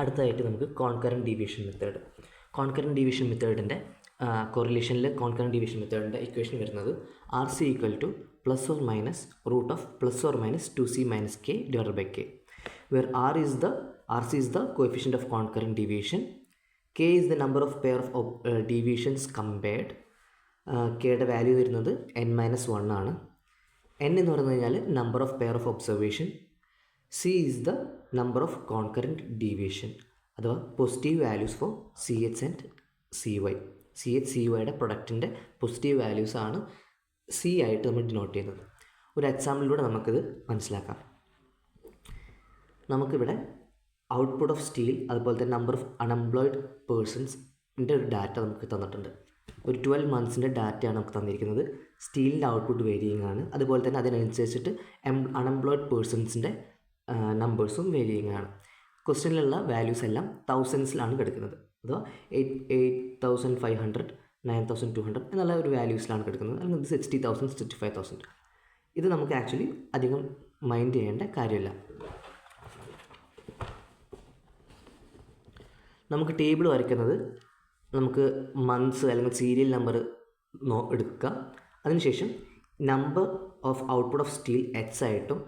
അടുത്തതായിട്ട് നമുക്ക് concurrent deviation method. Concurrent deviation മെത്തേഡിൻ്റെ കോറിലേഷനിൽ കോൺകറൻറ്റ് ഡീവിയേഷൻ മെത്തേഡിൻ്റെ ഇക്വേഷൻ വരുന്നത് R C equal to plus or minus root of plus or minus 2c minus k divided by k, where RC is the coefficient of concurrent deviation, k is the number of pair of deviations compared, kയുടെ value വരുന്നത് n-1 ആണ്. n എന്ന് പറഞ്ഞു കഴിഞ്ഞാൽ number of pair of observation, c is the number of concurrent deviation അഥവാ positive values for CH and CY. CH-CYയുടെ പ്രൊഡക്റ്റിൻ്റെ positive values ആണ് c ആയിട്ട് നമ്മൾ ഡിനോട്ട് ചെയ്യുന്നത്. ഒരു എക്സാമ്പിളിലൂടെ നമുക്കിത് മനസ്സിലാക്കാം. നമുക്കിവിടെ ഔട്ട്പുട്ട് ഓഫ് സ്റ്റീൽ അതുപോലെ തന്നെ നമ്പർ ഓഫ് അൺഎംപ്ലോയിഡ് പേഴ്സൺസിൻ്റെ ഒരു ഡാറ്റ നമുക്ക് തന്നിട്ടുണ്ട്. ഒരു 12 മന്ത്സിൻ്റെ ഡാറ്റയാണ് നമുക്ക് തന്നിരിക്കുന്നത്. സ്റ്റീലിൻ്റെ ഔട്ട്പുട്ട് വേരിയിങ് ആണ്, അതുപോലെ തന്നെ അതിനനുസരിച്ചിട്ട് അൺഎംപ്ലോയിഡ് പേഴ്സൺസിൻ്റെ നമ്പേഴ്സും വേരിയിങ് ആണ്. ക്വസ്റ്റ്യനിലുള്ള വാല്യൂസ് എല്ലാം തൗസൻഡ്സിലാണ് കിടക്കുന്നത്, അഥവാ 8,500, 9,200 എന്നുള്ള ഒരു വാല്യൂസിലാണ് കിടക്കുന്നത്. അല്ലെങ്കിൽ 60,000, 65,000. ഇത് നമുക്ക് ആക്ച്വലി അധികം മൈൻഡ് ചെയ്യേണ്ട കാര്യമില്ല. നമുക്ക് ടേബിൾ വരയ്ക്കുന്നത് നമുക്ക് മന്ത്സ് അല്ലെങ്കിൽ സീരിയൽ നമ്പർ എടുക്കുക. അതിനുശേഷം number of output of steel X ആയിട്ടും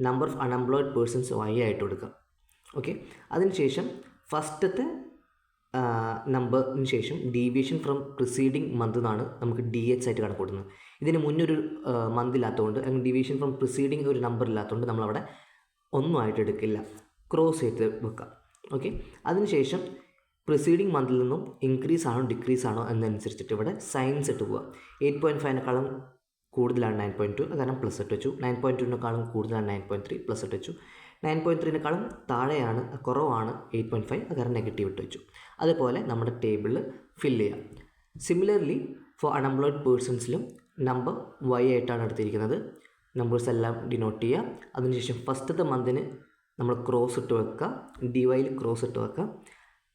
number of unemployed persons Y ആയിട്ടും എടുക്കുക. ഓക്കെ, അതിനുശേഷം ഫസ്റ്റത്തെ നമ്പറിന് ശേഷം ഡീവിയേഷൻ ഫ്രം പ്രിസീഡിങ് മന്ത് എന്നാണ് നമുക്ക് DH ആയിട്ട് കണക്കൂട്ടുന്നത്. ഇതിന് മുന്നൊരു മന്ത് ഇല്ലാത്തതുകൊണ്ട് അല്ലെങ്കിൽ ഡീവിയേഷൻ ഫ്രം പ്രിസീഡിങ് ഒരു നമ്പർ ഇല്ലാത്തതുകൊണ്ട് നമ്മളവിടെ ഒന്നും ആയിട്ട് എടുക്കില്ല, ക്രോസ് ചെയ്ത് വെക്കാം. ഓക്കെ, അതിനുശേഷം പ്രിസീഡിങ് മന്തിൽ നിന്നും ഇൻക്രീസ് ആണോ ഡിക്രീസ് ആണോ എന്നനുസരിച്ചിട്ട് ഇവിടെ സൈൻസ് ഇട്ട് പോവുക. 8.5നേക്കാളും കൂടുതലാണ് 9.2, കാരണം പ്ലസ് ഇട്ട് വെച്ചു. 9.2നേക്കാളും കൂടുതലാണ് 9.3, പ്ലസ് ഇട്ട് വെച്ചു. 9.3നേക്കാളും താഴെയാണ് കുറവാണ് 8.5, കാരണം നെഗറ്റീവ് ഇട്ട് വെച്ചു. അതുപോലെ നമ്മുടെ ടേബിളിൽ ഫില്ല് ചെയ്യാം. സിമിലർലി ഫോർ അൺഎംപ്ലോയിഡ് പേഴ്സൺസിലും നമ്പർ Y ആയിട്ടാണ് എടുത്തിരിക്കുന്നത്. നമ്പേഴ്സ് എല്ലാം ഡിനോട്ട് ചെയ്യുക. അതിനുശേഷം ഫസ്റ്റത്തെ മന്തിന് നമ്മൾ ക്രോസ് ഇട്ട് വെക്കുക, DYയിൽ ക്രോസ് ഇട്ട് വെക്കുക.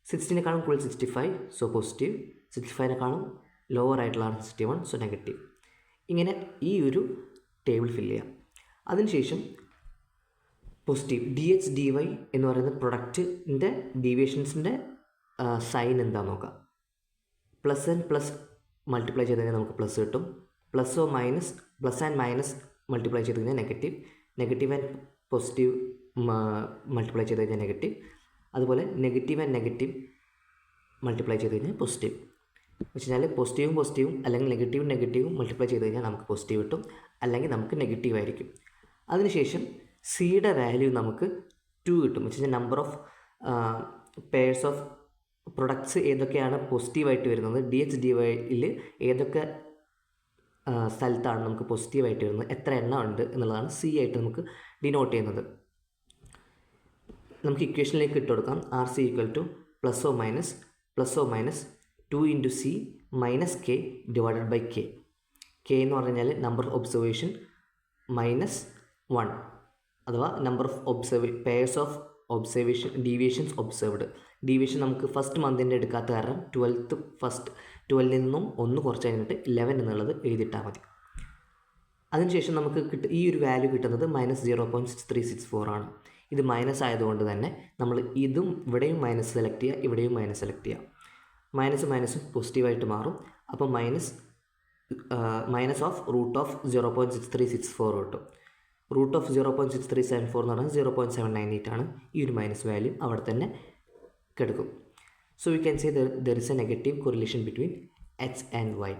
60നേക്കാളും കൂടുതൽ 65, സോ പോസിറ്റീവ്. 65നേക്കാളും ലോവർ ആയിട്ടുള്ളതാണ് 61, സോ നെഗറ്റീവ്. ഇങ്ങനെ ഈ ഒരു ടേബിൾ ഫില്ല് ചെയ്യാം. അതിനുശേഷം പോസിറ്റീവ് DH DY എന്ന് പറയുന്ന പ്രൊഡക്റ്റിൻ്റെ ഡീവിയേഷൻസിൻ്റെ സൈൻ എന്താണെന്ന് നോക്കാം. പ്ലസ് ആൻഡ് പ്ലസ് മൾട്ടിപ്ലൈ ചെയ്ത് കഴിഞ്ഞാൽ നമുക്ക് പ്ലസ് കിട്ടും. പ്ലസ് ആൻഡ് മൈനസ് മൾട്ടിപ്ലൈ ചെയ്ത് കഴിഞ്ഞാൽ negative. Negative and positive multiply ചെയ്ത് കഴിഞ്ഞാൽ നെഗറ്റീവ്. അതുപോലെ നെഗറ്റീവ് ആൻഡ് നെഗറ്റീവ് മൾട്ടിപ്ലൈ ചെയ്ത് കഴിഞ്ഞാൽ പോസിറ്റീവ്. വെച്ച് കഴിഞ്ഞാൽ പോസിറ്റീവും അല്ലെങ്കിൽ നെഗറ്റീവും മൾട്ടിപ്ലൈ ചെയ്ത് കഴിഞ്ഞാൽ നമുക്ക് പോസിറ്റീവ് കിട്ടും, അല്ലെങ്കിൽ നമുക്ക് നെഗറ്റീവ് ആയിരിക്കും. അതിനുശേഷം സിയുടെ വാല്യൂ നമുക്ക് 2 കിട്ടും. വെച്ച് കഴിഞ്ഞാൽ number of pairs of products ഏതൊക്കെയാണ് പോസിറ്റീവായിട്ട് വരുന്നത്, DH DYയിൽ ഏതൊക്കെ സ്ഥലത്താണ് നമുക്ക് പോസിറ്റീവായിട്ട് വരുന്നത്, എത്ര എണ്ണം ഉണ്ട് എന്നുള്ളതാണ് C ആയിട്ട് നമുക്ക് ഡിനോട്ട് ചെയ്യുന്നത്. നമുക്ക് ഇക്വേഷനിലേക്ക് ഇട്ട് കൊടുക്കാം. RC equal to plus or minus 2 × C minus K divided by K. K എന്ന് പറഞ്ഞു കഴിഞ്ഞാൽ നമ്പർ ഓഫ് ഒബ്സർവേഷൻ -1 അഥവാ number of pairs of observation deviations observed. Deviation നമുക്ക് ഫസ്റ്റ് മന്തിൻ്റെ എടുക്കാത്ത കാരണം 12 നിന്നും 1 കുറച്ച് കഴിഞ്ഞിട്ട് 11 എന്നുള്ളത് എഴുതിയിട്ടാൽ മതി. അതിനുശേഷം നമുക്ക് ഈ ഒരു വാല്യൂ കിട്ടുന്നത് -0.6364 ആണ്. ഇത് മൈനസ് ആയതുകൊണ്ട് തന്നെ നമ്മൾ ഇതും ഇവിടെയും മൈനസ് സെലക്ട് ചെയ്യുക, ഇവിടെയും മൈനസ് സെലക്ട് ചെയ്യുക. മൈനസും പോസിറ്റീവായിട്ട് മാറും. അപ്പോൾ മൈനസ് ഓഫ് റൂട്ട് ഓഫ് 0.6364 കിട്ടും. റൂട്ട് ഓഫ് 0.6374 എന്ന് പറഞ്ഞാൽ 0.798 ആണ്. ഈ ഒരു മൈനസ് വാല്യൂ അവിടെ തന്നെ കിടക്കും. So we can say there is A negative correlation between X and Y.